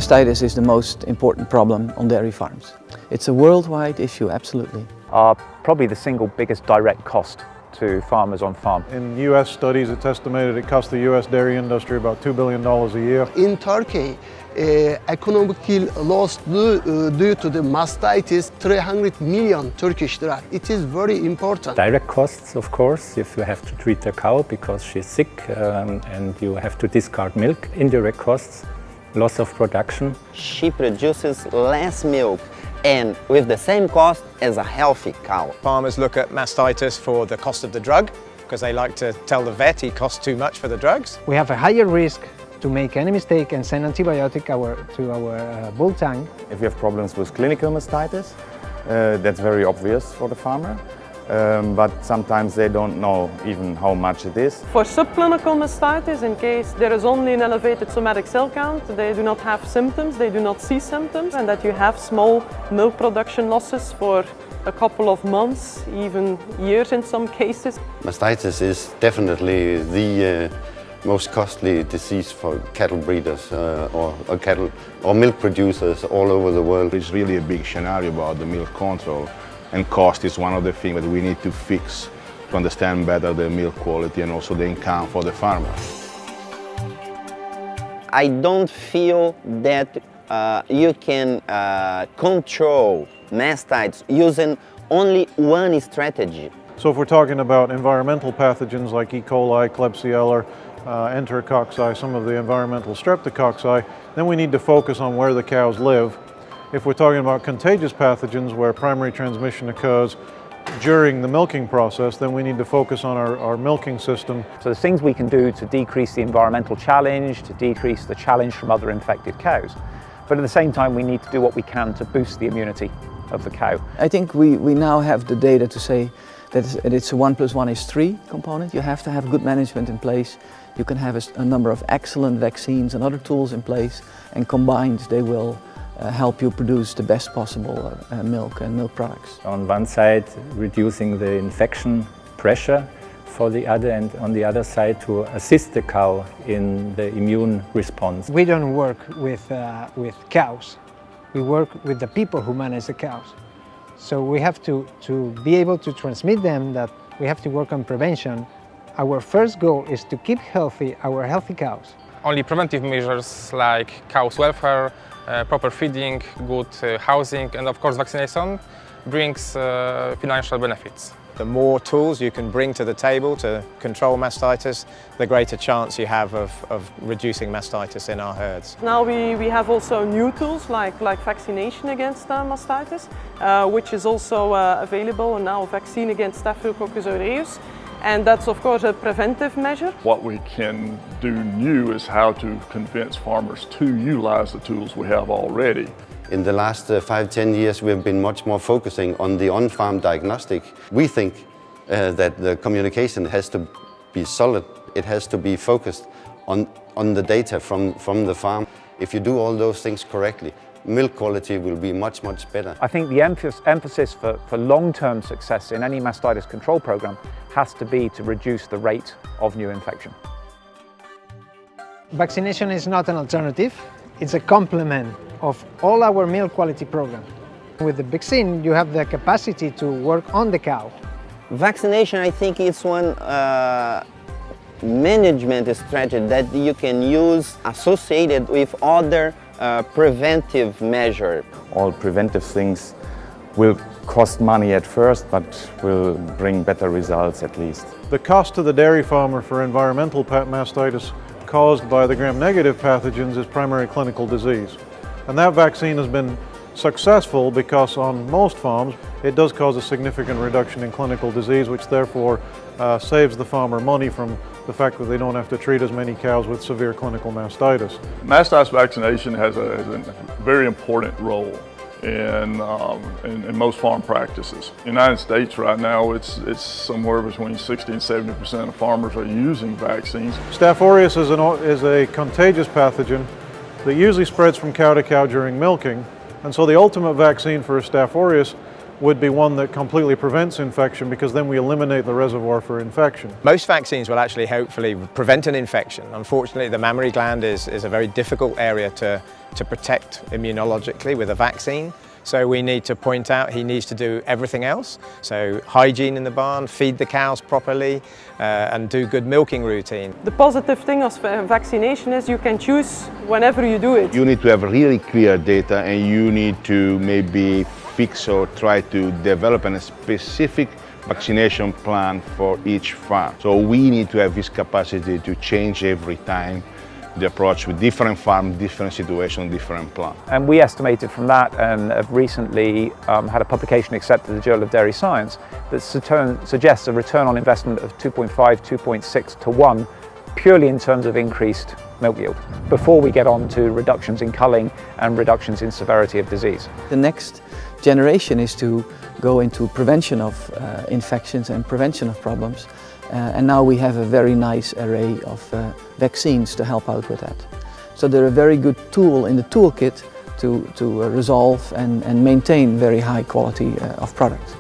Mastitis is the most important problem on dairy farms. It's a worldwide issue, absolutely. Are probably the single biggest direct cost to farmers on farm. In US studies, it's estimated it costs the US dairy industry about $2 billion a year. In Turkey, economic loss due to the mastitis 300 million Turkish lira. It is very important. Direct costs, of course, if you have to treat the cow because she's sick and you have to discard milk. Indirect costs, loss of production. She produces less milk and with the same cost as a healthy cow. Farmers look at mastitis for the cost of the drug because they like to tell the vet he costs too much for the drugs. We have a higher risk to make any mistake and send antibiotic to our bull tank. If you have problems with clinical mastitis, that's very obvious for the farmer. But sometimes they don't know even how much it is. For subclinical mastitis, in case there is only an elevated somatic cell count, they do not have symptoms, they do not see symptoms, and that you have small milk production losses for a couple of months, even years in some cases. Mastitis is definitely the most costly disease for cattle breeders or cattle or milk producers all over the world. It's really a big scenario about the milk control. And cost is one of the things that we need to fix to understand better the milk quality and also the income for the farmer. I don't feel that you can control mastitis using only one strategy. So if we're talking about environmental pathogens like E. coli, Klebsiella, Enterococci, some of the environmental streptococci, then we need to focus on where the cows live. If we're talking about contagious pathogens where primary transmission occurs during the milking process, then we need to focus on our milking system. So there's things we can do to decrease the environmental challenge, to decrease the challenge from other infected cows. But at the same time, we need to do what we can to boost the immunity of the cow. I think we now have the data to say that it's a 1 + 1 is 3 component. You have to have good management in place. You can have a number of excellent vaccines and other tools in place, and combined they will help you produce the best possible milk and milk products. On one side, reducing the infection pressure for the other, and on the other side to assist the cow in the immune response. We don't work with cows. We work with the people who manage the cows. So we have to be able to transmit them that we have to work on prevention. Our first goal is to keep healthy our healthy cows. Only preventive measures like cow's welfare, proper feeding, good housing, and of course vaccination brings financial benefits. The more tools you can bring to the table to control mastitis, the greater chance you have of reducing mastitis in our herds. Now we have also new tools like vaccination against mastitis, which is also available, and now a vaccine against Staphylococcus aureus. And that's of course a preventive measure. What we can do new is how to convince farmers to utilize the tools we have already. In the last 5-10 years, we've been much more focusing on the on-farm diagnostic. We think that the communication has to be solid. It has to be focused on the data from the farm. If you do all those things correctly, milk quality will be much better. I think the emphasis for long-term success in any mastitis control program has to be to reduce the rate of new infection. Vaccination is not an alternative, it's a complement of all our milk quality programs. With the vaccine, you have the capacity to work on the cow. Vaccination, I think, is one management strategy that you can use associated with other preventive measures. All preventive things will cost money at first, but will bring better results at least. The cost to the dairy farmer for environmental mastitis caused by the gram-negative pathogens is primary clinical disease. And that vaccine has been successful because on most farms it does cause a significant reduction in clinical disease, which therefore saves the farmer money from the fact that they don't have to treat as many cows with severe clinical mastitis. Mastitis vaccination has a very important role in most farm practices. In the United States right now, it's somewhere between 60 and 70% of farmers are using vaccines. Staph aureus is a contagious pathogen that usually spreads from cow to cow during milking, and so the ultimate vaccine for Staph aureus would be one that completely prevents infection, because then we eliminate the reservoir for infection. Most vaccines will actually hopefully prevent an infection. Unfortunately, the mammary gland is a very difficult area to protect immunologically with a vaccine. So we need to point out he needs to do everything else. So hygiene in the barn, feed the cows properly, and do good milking routine. The positive thing of vaccination is you can choose whenever you do it. You need to have really clear data, and you need to maybe fix or try to develop a specific vaccination plan for each farm. So we need to have this capacity to change every time the approach with different farms, different situations, different plans. And we estimated from that, and have recently had a publication accepted in the Journal of Dairy Science that suggests a return on investment of 2.5, 2.6 to 1, purely in terms of increased milk yield, before we get on to reductions in culling and reductions in severity of disease. The next generation is to go into prevention of infections and prevention of problems. And now we have a very nice array of vaccines to help out with that. So they're a very good tool in the toolkit to resolve and maintain very high quality of products.